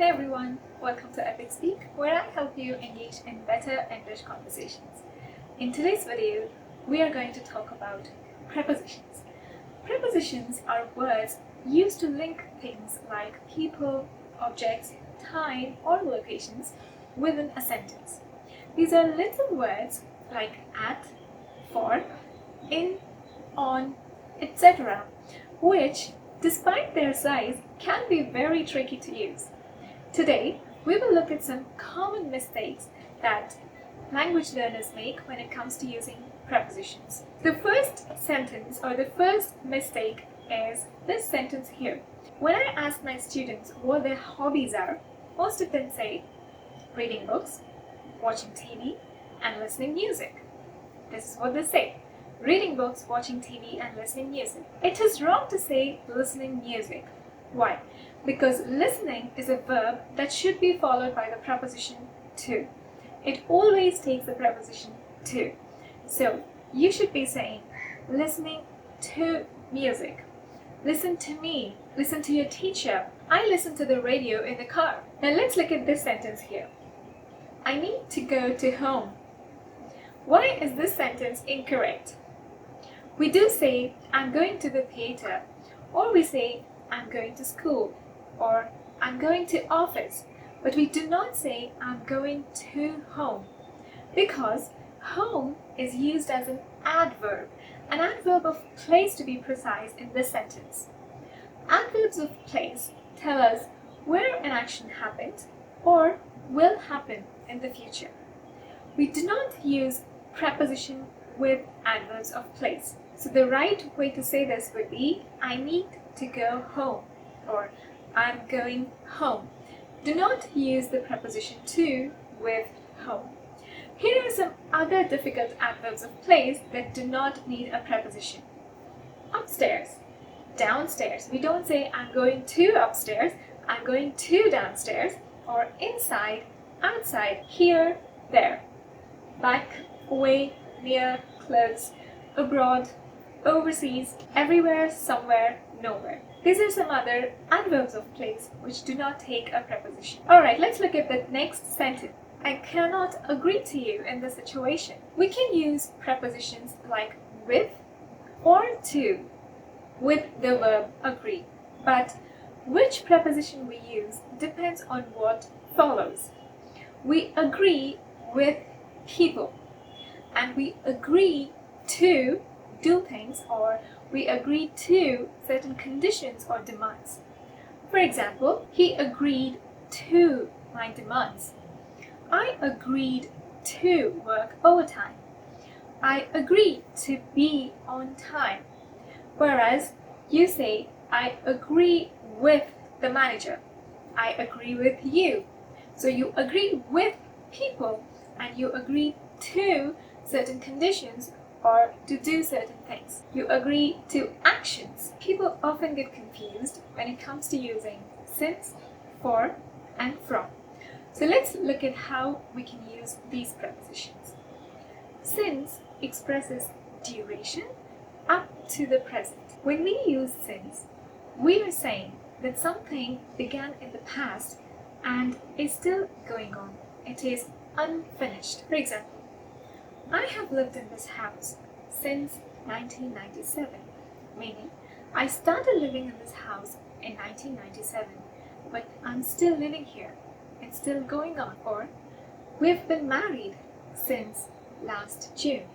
Hey everyone, welcome to epicspeak, where I help you engage in better English conversations. In today's video, we are going to talk about prepositions. Prepositions are words used to link things like people, objects, time, or locations within a sentence. These are little words like at, for, in, on, etc., which, despite their size, can be very tricky to use. Today, we will look at some common mistakes that language learners make when it comes to using prepositions. The first sentence or the first mistake is this sentence here. When I ask my students what their hobbies are, most of them say reading books, watching TV, and listening music. This is what they say. Reading books, watching TV, and listening music. It is wrong to say listening music. Why? Because listening is a verb that should be followed by the preposition to. It always takes the preposition to. So you should be saying listening to music. Listen to me. Listen to your teacher. I listen to the radio in the car. Now let's look at this sentence here. I need to go to home. Why is this sentence incorrect? We do say I'm going to the theater, or we say I'm going to school, or I'm going to office, but we do not say I'm going to home, because home is used as an adverb of place to be precise in this sentence. Adverbs of place tell us where an action happened or will happen in the future. We do not use preposition with adverbs of place. So the right way to say this would be I need to go home, or I'm going home. Do not use the preposition to with home. Here are some other difficult adverbs of place that do not need a preposition. Upstairs, downstairs. We don't say I'm going to upstairs, I'm going to downstairs, or inside, outside, here, there. Back, away, near, close, abroad, overseas, everywhere, somewhere, nowhere. These are some other adverbs of place which do not take a preposition. Alright, let's look at the next sentence. I cannot agree to you in this situation. We can use prepositions like with or to with the verb agree. But which preposition we use depends on what follows. We agree with people, and we agree to do things, or we agree to certain conditions or demands. For example, he agreed to my demands. I agreed to work overtime. I agreed to be on time. Whereas you say, I agree with the manager. I agree with you. So you agree with people and you agree to certain conditions or to do certain things. You agree to actions. People often get confused when it comes to using since, for, and from. So let's look at how we can use these prepositions. Since expresses duration up to the present. When we use since, we are saying that something began in the past and is still going on. It is unfinished. For example, I have lived in this house since 1997, meaning I started living in this house in 1997, but I'm still living here. It's still going on. Or, we've been married since last June,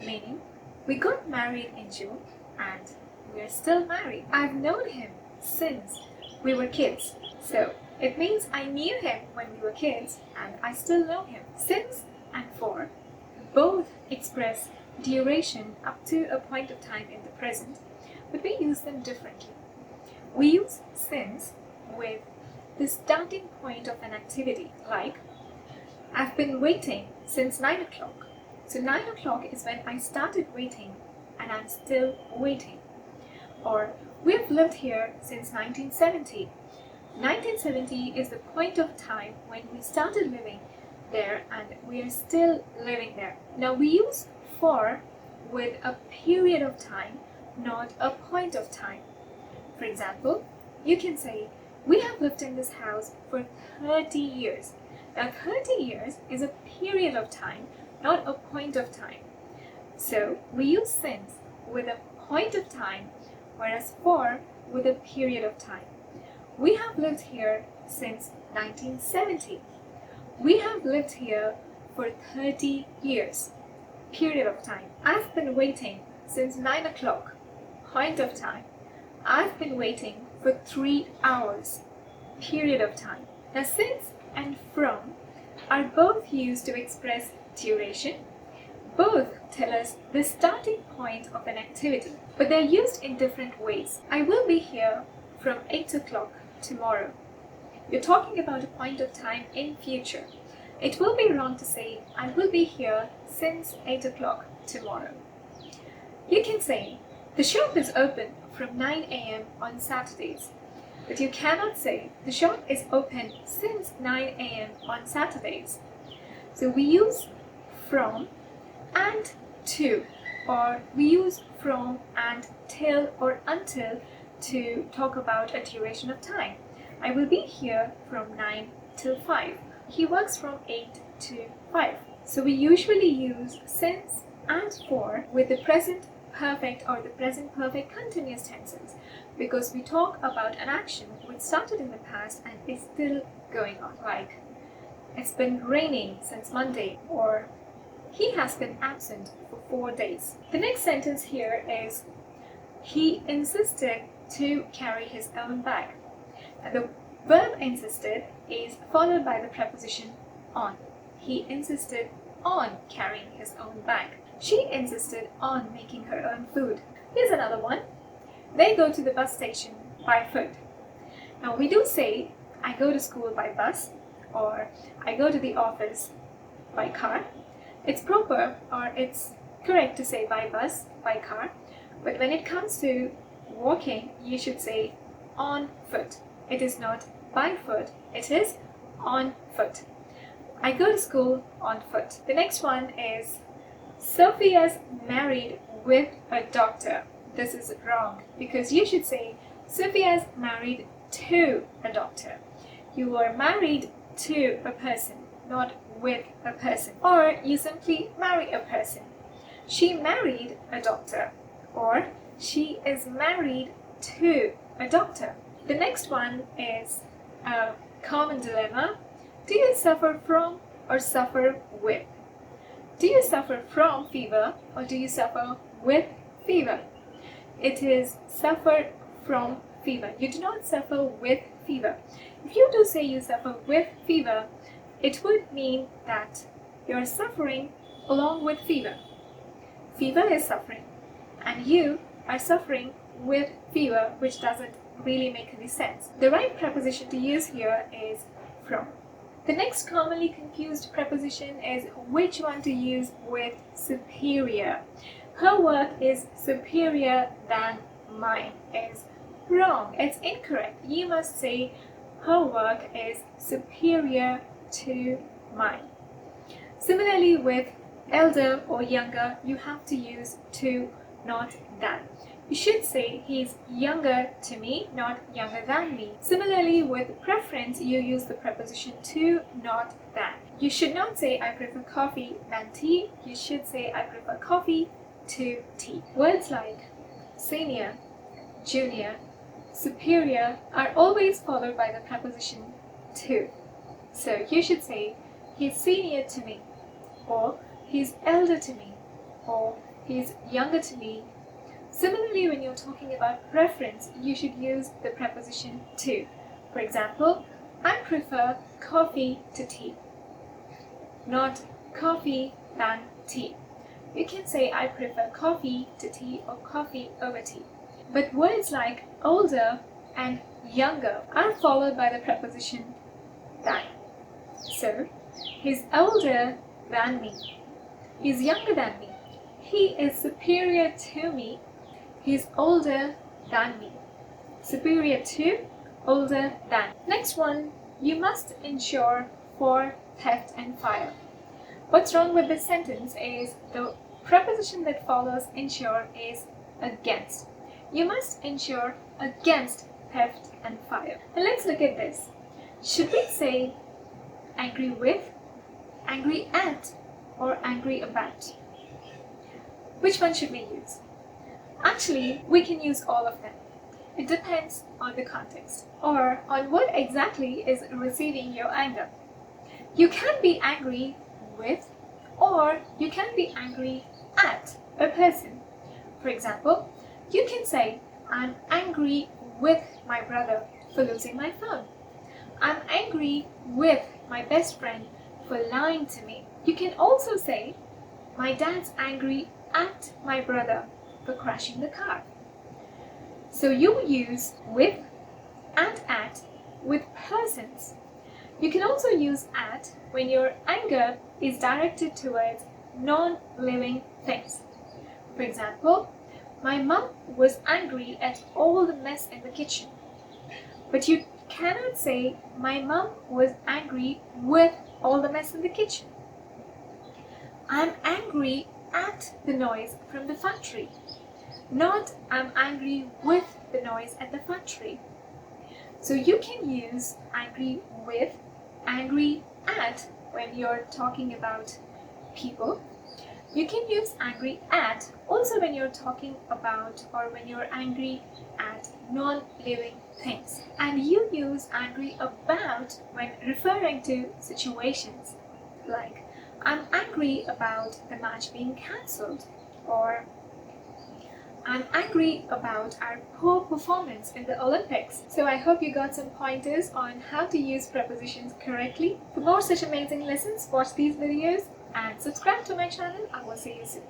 meaning we got married in June and we're still married. I've known him since we were kids. So, it means I knew him when we were kids and I still know him. Since and for both express duration up to a point of time in the present, but we use them differently. We use since with the starting point of an activity, like I've been waiting since 9 o'clock. So 9 o'clock is when I started waiting and I'm still waiting. Or we've lived here since 1970. 1970 is the point of time when we started living there and we are still living there. Now we use for with a period of time, not a point of time. For example, you can say We have lived in this house for 30 years. Now 30 years is a period of time, not a point of time. So we use since with a point of time, whereas for with a period of time. We have lived here since 1970. We have lived here for 30 years. Period of time. I've been waiting since 9 o'clock. Point of time. I've been waiting for 3 hours. Period of time. Now since and from are both used to express duration. Both tell us the starting point of an activity, but they're used in different ways. I will be here from 8 o'clock tomorrow. You're talking about a point of time in future. It will be wrong to say, I will be here since 8 o'clock tomorrow. You can say, the shop is open from 9 a.m. on Saturdays. But you cannot say, the shop is open since 9 a.m. on Saturdays. So we use from and to, or we use from and till or until to talk about a duration of time. I will be here from 9 till 5. He works from 8 to 5. So we usually use since and for with the present perfect or the present perfect continuous tenses because we talk about an action which started in the past and is still going on. Like, it's been raining since Monday, or he has been absent for 4 days. The next sentence here is, he insisted to carry his own bag. And the verb insisted is followed by the preposition on. He insisted on carrying his own bag. She insisted on making her own food. Here's another one. They go to the bus station by foot. Now we do say, I go to school by bus, or I go to the office by car. It's proper or it's correct to say by bus, by car, but when it comes to walking, you should say on foot. It is not by foot, it is on foot. I go to school on foot. The next one is, Sophia's married with a doctor. This is wrong because you should say Sophia's married to a doctor. You are married to a person, not with a person. Or you simply marry a person. She married a doctor, or she is married to a doctor. The next one is a common dilemma. Do you suffer from or suffer with? Do you suffer from fever or do you suffer with fever? It is suffer from fever. You do not suffer with fever. If you do say you suffer with fever, it would mean that you're suffering along with fever. Fever is suffering, and you are suffering with fever, which doesn't really make any sense. The right preposition to use here is from. The next commonly confused preposition is which one to use with superior. Her work is superior than mine is wrong. It's incorrect. You must say her work is superior to mine. Similarly, with elder or younger, you have to use to, not than. You should say he's younger to me, not younger than me. Similarly, with preference, you use the preposition to, not than. You should not say I prefer coffee than tea. You should say I prefer coffee to tea. Words like senior, junior, superior are always followed by the preposition to. So you should say he's senior to me, or he's elder to me, or he's younger to me. Similarly, when you're talking about preference, you should use the preposition to. For example, I prefer coffee to tea, not coffee than tea. You can say I prefer coffee to tea or coffee over tea. But words like older and younger are followed by the preposition than. So, he's older than me. He's younger than me. He is superior to me. He's older than me. Superior to, older than. Next one, you must insure for theft and fire. What's wrong with this sentence is the preposition that follows insure is against. You must insure against theft, and fire. And let's look at this. Should we say angry with, angry at, or angry about? Which one should we use? Actually, we can use all of them. It depends on the context or on what exactly is receiving your anger. You can be angry with, or you can be angry at a person. For example, you can say, I'm angry with my brother for losing my phone. I'm angry with my best friend for lying to me. You can also say, my dad's angry at my brother for crashing the car. So you use with and at with persons. You can also use at when your anger is directed towards non-living things. For example, my mom was angry at all the mess in the kitchen. But you cannot say, my mom was angry with all the mess in the kitchen. I'm angry at the noise from the factory. Not, I'm angry with the noise at the factory. So you can use angry with, angry at when you're talking about people. You can use angry at also when you're talking about or when you're angry at non-living things. And you use angry about when referring to situations like, I'm angry about the match being cancelled, or I'm angry about our poor performance in the Olympics. So I hope you got some pointers on how to use prepositions correctly. For more such amazing lessons, watch these videos and subscribe to my channel. I will see you soon.